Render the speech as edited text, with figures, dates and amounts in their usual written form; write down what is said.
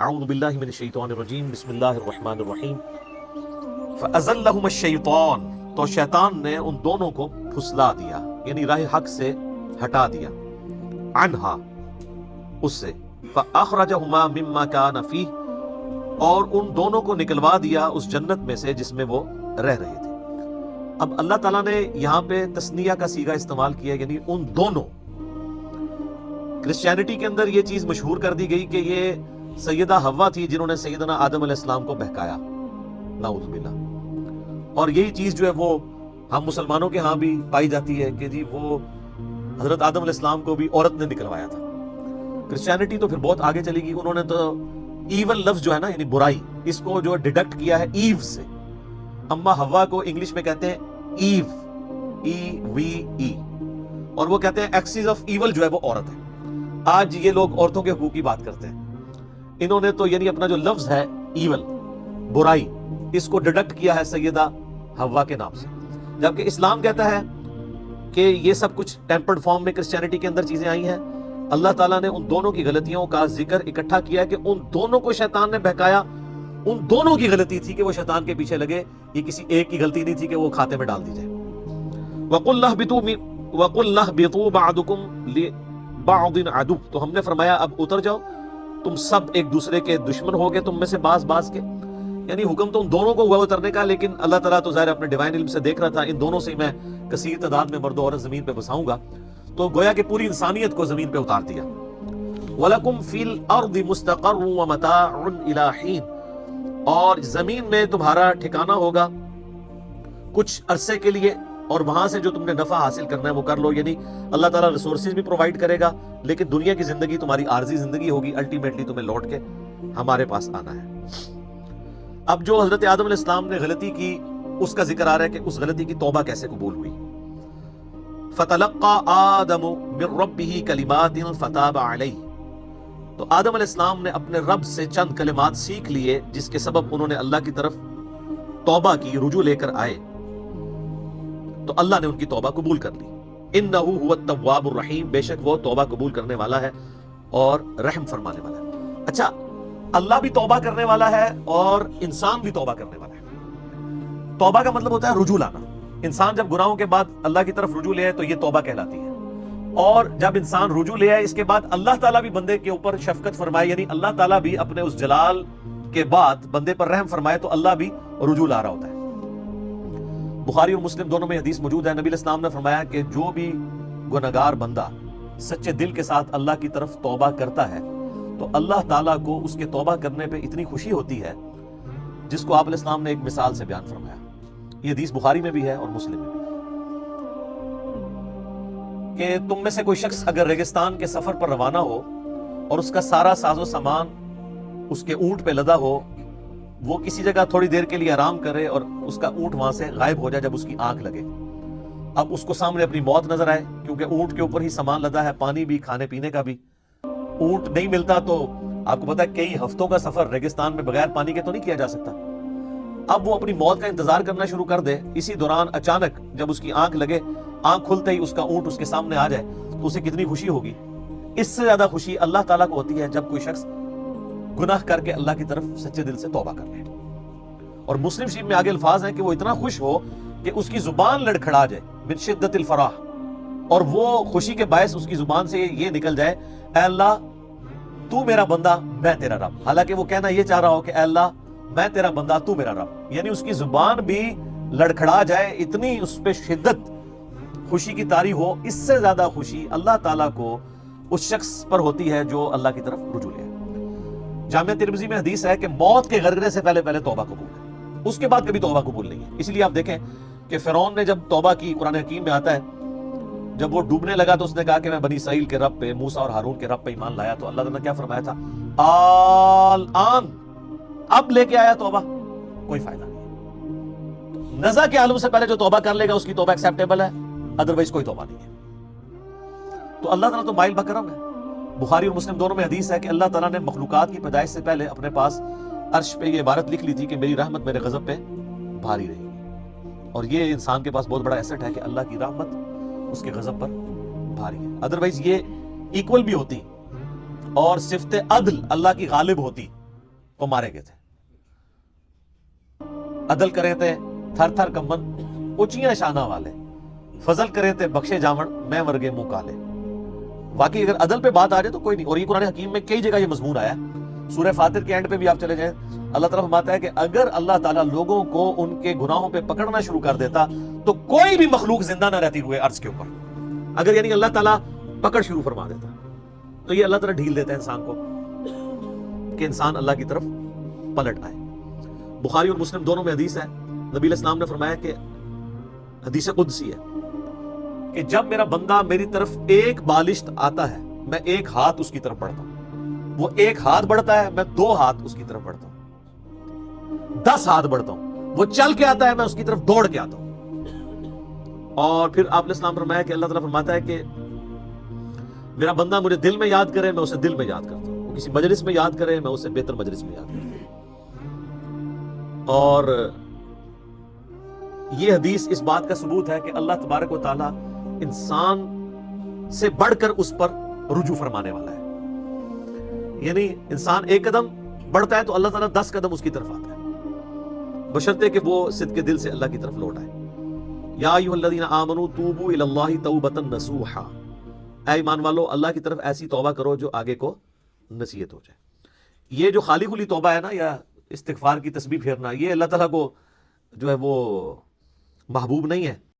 اعوذ باللہ من الشیطان الرجیم بسم اللہ الرحمن الرحیم فَأَزَلَّهُمَ الشَّيْطَانُ تو شیطان نے ان دونوں کو پھسلا دیا، یعنی راہ حق سے ہٹا دیا، عنہا اس سے، فَأَخْرَجَهُمَا مِمَّا كَانَ فِيهِ اور ان دونوں کو نکلوا دیا اس جنت میں سے جس میں وہ رہ رہے تھے۔ اب اللہ تعالیٰ نے یہاں پہ تثنیہ کا صیغہ استعمال کیا، یعنی ان دونوں۔ کرسچینٹی کے اندر یہ چیز مشہور کر دی گئی کہ یہ سیدہ حوا تھی جنہوں نے سیدنا آدم علیہ السلام کو بہکایا، نعوذ باللہ۔ اور یہی چیز جو ہے وہ ہم مسلمانوں کے ہاں بھی پائی جاتی ہے کہ جی وہ حضرت آدم علیہ السلام کو بھی عورت نے نکلوایا تھا۔ کرسچینٹی تو پھر بہت آگے چلی گئی، انہوں نے تو ایول لفظ جو ہے نا، یعنی برائی، اس کو جو ڈیڈکٹ کیا ہے ایو سے۔ اما حوا کو انگلش میں کہتے ہیں ایو، ای وی ای، اور وہ کہتے ہیں ایکسس آف ایول جو ہے وہ عورت ہے۔ آج یہ لوگ عورتوں کے حقوق کی بات کرتے ہیں، انہوں نے تو یعنی اپنا جو لفظ ہے ایول، برائی، اس کو ڈیڈکٹ کیا ہے سیدہ حوا کے نام سے، جبکہ اسلام کہتا ہے کہ یہ سب کچھ ٹیمپرڈ فارم میں کرسچینٹی کے اندر چیزیں آئی ہیں۔ اللہ تعالیٰ نے ان دونوں کی غلطیوں کا ذکر اکٹھا کیا کہ ان دونوں کو شیطان نے بہکایا، ان دونوں کی غلطی تھی کہ وہ شیطان کے پیچھے لگے، یہ کسی ایک کی غلطی نہیں تھی کہ وہ کھاتے میں ڈال دی جائے۔ وَقُلْ اهْبِطُوا بَعْضُكُمْ لِبَعْضٍ عَدُوٌّ تو ہم نے فرمایا اب اتر جاؤ، تم سب ایک دوسرے کے دشمن ہو گے، تم میں سے بعض کے، یعنی حکم تو ان دونوں کو ہوا اترنے کا، لیکن اللہ تعالیٰ تو ظاہر اپنے ڈیوائن علم سے دیکھ رہا تھا ان دونوں سے میں کثیر تعداد میں مرد و عورت زمین پہ بساؤں گا، تو گویا کہ پوری انسانیت کو زمین پہ اتار دیا۔ وَلَكُمْ فِي الْأَرْضِ مُسْتَقَرٌّ وَمَتَاعٌ إِلَىٰ حِينٍ اور زمین میں تمہارا ٹھکانہ ہوگا کچھ عرصے کے لیے، اور وہاں سے جو تم نے نفع حاصل کرنا ہے وہ کر لو، یعنی اللہ تعالیٰ ریسورسز بھی پرووائڈ کرے گا، لیکن دنیا کی زندگی تمہاری عارضی زندگی ہوگی، الٹیمیٹلی تمہیں لوٹ کے ہمارے پاس آنا ہے۔ اب جو حضرت آدم علیہ السلام نے غلطی کی اس کا ذکر آ رہا ہے کہ اس غلطی کی توبہ کیسے قبول ہوئی۔ فَتَلَقَّى آدَمُ مِن رَبِّهِ كَلِمَاتٍ فَتَابَ عَلَيْهِ تو آدم علیہ السلام نے اپنے رب سے چند کلمات سیکھ لیے جس کے سبب انہوں نے اللہ کی طرف توبہ کی، رجوع لے کر آئے، تو اللہ نے ان کی توبہ قبول کر لی۔ اِنَّهُ هُوَ التَّوَّابُ الرَّحِيمُ بے شک وہ توبہ قبول کرنے والا ہے اور رحم فرمانے والا ہے۔ اچھا، اللہ بھی توبہ کرنے والا ہے اور انسان بھی توبہ کرنے والا ہے۔ توبہ کا مطلب ہوتا ہے رجوع لانا۔ انسان جب گناہوں کے بعد اللہ کی طرف رجوع لے آئے تو یہ توبہ کہلاتی ہے، اور جب انسان رجوع لے آئے اس کے بعد اللہ تعالیٰ بھی بندے کے اوپر شفقت فرمائے، یعنی اللہ تعالیٰ بھی اپنے اس جلال کے بعد بندے پر رحم فرمائے، تو اللہ بھی رجوع لا رہا ہوتا ہے۔ بخاری اور مسلم دونوں میں حدیث موجود ہے، نبی علیہ السلام نے فرمایا کہ جو بھی گنہگار بندہ سچے دل کے ساتھ اللہ کی طرف توبہ کرتا ہے تو اللہ تعالیٰ کو اس کے توبہ کرنے پہ اتنی خوشی ہوتی ہے جس کو آپ علیہ السلام نے ایک مثال سے بیان فرمایا۔ یہ حدیث بخاری میں بھی ہے اور مسلم میں بھی کہ تم میں سے کوئی شخص اگر ریگستان کے سفر پر روانہ ہو اور اس کا سارا ساز و سامان اس کے اونٹ پہ لدا ہو، وہ کسی جگہ تھوڑی دیر کے لیے آرام کرے اور اس کا اونٹ وہاں سے غائب ہو جائے جب اس کی آنکھ لگے، اب اس کو سامنے اپنی موت نظر آئے، کیونکہ اونٹ کے اوپر ہی سامان لدا ہے، پانی بھی، کھانے پینے کا بھی، اونٹ نہیں ملتا تو آپ کو پتا ہے کئی ہفتوں کا سفر ریگستان میں بغیر پانی کے تو نہیں کیا جا سکتا۔ اب وہ اپنی موت کا انتظار کرنا شروع کر دے، اسی دوران اچانک جب اس کی آنکھ لگے، آنکھ کھلتے ہی اس کا اونٹ اس کے سامنے آ جائے تو اسے کتنی خوشی ہوگی۔ اس سے زیادہ خوشی اللہ تعالیٰ کو ہوتی ہے جب کوئی شخص گناہ کر کے اللہ کی طرف سچے دل سے توبہ کر لے۔ اور مسلم شریف میں آگے الفاظ ہیں کہ وہ اتنا خوش ہو کہ اس کی زبان لڑکھڑا جائے، من شدت الفرح، اور وہ خوشی کے باعث اس کی زبان سے یہ نکل جائے، اے اللہ تو میرا بندہ میں تیرا رب، حالانکہ وہ کہنا یہ چاہ رہا ہو کہ اے اللہ میں تیرا بندہ تو میرا رب، یعنی اس کی زبان بھی لڑکھڑا جائے، اتنی اس پہ شدت خوشی کی طاری ہو۔ اس سے زیادہ خوشی اللہ تعالیٰ کو اس شخص پر ہوتی ہے جو اللہ کی طرف رجوع لے۔ جامعہ ترمذی میں حدیث ہے کہ موت کے غرغرے سے پہلے توبہ قبول ہے، اس کے بعد کبھی توبہ قبول نہیں ہے۔ اس لیے آپ دیکھیں کہ فرعون نے جب توبہ کی، قرآن حکیم میں آتا ہے جب وہ ڈوبنے لگا تو اس نے کہا کہ میں بنی اسرائیل کے رب پہ، موسیٰ اور ہارون کے رب پہ ایمان لایا، تو اللہ تعالیٰ نے کیا فرمایا تھا؟ الآن، اب لے کے آیا توبہ، کوئی فائدہ نہیں۔ نزع کے عالم سے پہلے جو توبہ کر لے گا اس کی توبہ ایکسیپٹیبل ہے، ادروائز کوئی توبہ نہیں ہے۔ تو اللہ تعالیٰ تو مائل بکرم ہے۔ بخاری اور مسلم دونوں میں حدیث ہے کہ اللہ تعالیٰ نے مخلوقات کی پیدائش سے پہلے اپنے پاس عرش پہ یہ عبارت لکھ لی تھی کہ میری رحمت میرے غضب پہ بھاری رہے گی، اور یہ انسان کے پاس بہت بڑا ایسٹ ہے کہ اللہ کی رحمت اس کے غضب پر بھاری ہے، ادروائز یہ ایکول بھی ہوتی اور صفت عدل اللہ کی غالب ہوتی کو مارے گئے تھے. عدل کرے تے تھر تھر کمبن اچیاں شانہ والے, فضل کرے تے بخشے جاون میں ورگے منہ کالے. واقعی اگر عدل پہ بات آ جائے تو کوئی نہیں, اور یہ قرآن حکیم میں کئی جگہ یہ مضمون آیا. سورہ فاطر کے اینڈ پہ بھی آپ چلے جائیں, اللہ تعالیٰ فرماتا ہے کہ اگر اللہ تعالیٰ لوگوں کو ان کے گناہوں پہ پکڑنا شروع کر دیتا تو کوئی بھی مخلوق زندہ نہ رہتی ہوئے عرض کے اوپر. اگر یعنی اللہ تعالیٰ پکڑ شروع فرما دیتا تو یہ اللہ تعالیٰ ڈھیل دیتا ہے انسان کو کہ انسان اللہ کی طرف پلٹ آئے. بخاری اور مسلم دونوں میں حدیث ہے, نبی علیہ السلام نے فرمایا کہ حدیث قدسی ہے کہ جب میرا بندہ میری طرف ایک بالشت آتا ہے میں ایک ہاتھ اس کی طرف بڑھتا ہوں, وہ ایک ہاتھ بڑھتا ہے میں 2 ہاتھ اس کی طرف بڑھتا ہوں, 10 ہاتھ بڑھتا ہوں, وہ چل کے آتا ہے میں اس کی طرف دوڑ کے آتا ہوں. اور پھر آپ علیہ السلام فرمایا کہ اللہ تعالیٰ فرماتا ہے کہ میرا بندہ مجھے دل میں یاد کرے میں اسے دل میں یاد کرتا ہوں, وہ کسی مجلس میں یاد کرے میں اسے بہتر مجلس میں یاد کرتا ہوں. اور یہ حدیث اس بات کا ثبوت ہے کہ اللہ تبارک و تعالی انسان سے بڑھ کر اس پر رجوع فرمانے والا ہے. یعنی انسان ایک قدم بڑھتا ہے تو اللہ تعالیٰ 10 قدم اس کی طرف آتا ہے, بشرطے کہ وہ صدق دل سے اللہ کی طرف لوٹ آئے. یا ایھا الذین آمنوا توبوا الی اللہ توبۃ نصوحا, اے ایمان والو اللہ کی طرف ایسی توبہ کرو جو آگے کو نصیحت ہو جائے. یہ جو خالی خلی توبہ ہے نا, یا استغفار کی تسبیح پھیرنا, یہ اللہ تعالیٰ کو جو ہے وہ محبوب نہیں ہے.